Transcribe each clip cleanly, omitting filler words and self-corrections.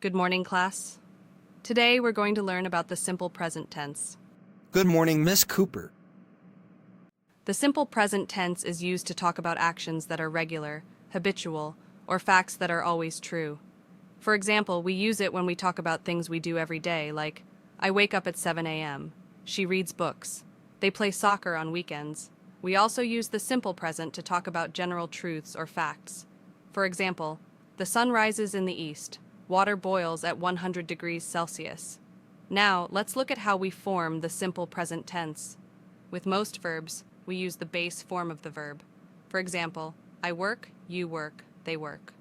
Good morning, class. Today we're going to learn about the simple present tense. Good morning, Miss Cooper. The simple present tense is used to talk about actions that are regular, habitual, or facts that are always true. For example, we use it when we talk about things we do every day, like, I wake up at 7 a.m., she reads books, they play soccer on weekends. We also use the simple present to talk about general truths or facts. For example, the sun rises in the east, water boils at 100 degrees Celsius. Now, let's look at how we form the simple present tense. With most verbs, we use the base form of the verb. For example, I work, you work, they work.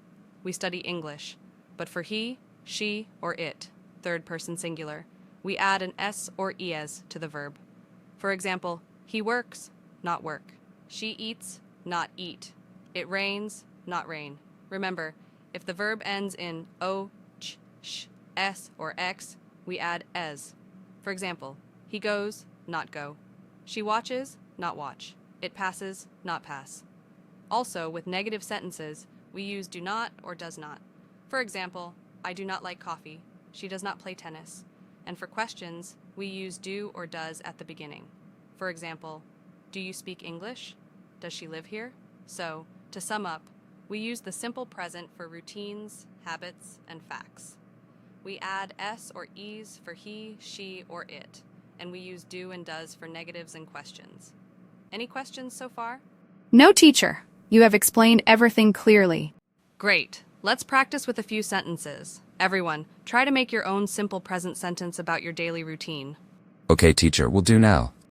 We study English, but for he, she, or it, third person singular, we add an s or es to the verb. For example, he works, not work. She eats, not eat. It rains, not rain. Remember, if the verb ends in o, ch, sh, s, or x, we add es. For example, he goes, not go. She watches, not watch. It passes, not pass. Also, with negative sentences, we use do not or does not. For example, I do not like coffee. She does not play tennis. And for questions, we use do or does at the beginning. For example, do you speak English? Does she live here? So, to sum up, we use the simple present for routines, habits, and facts. We add s or es for he, she, or it, and we use do and does for negatives and questions. Any questions so far? No, teacher. You have explained everything clearly. Great. Let's practice with a few sentences. Everyone, try to make your own simple present sentence about your daily routine. Okay, teacher, we'll do now.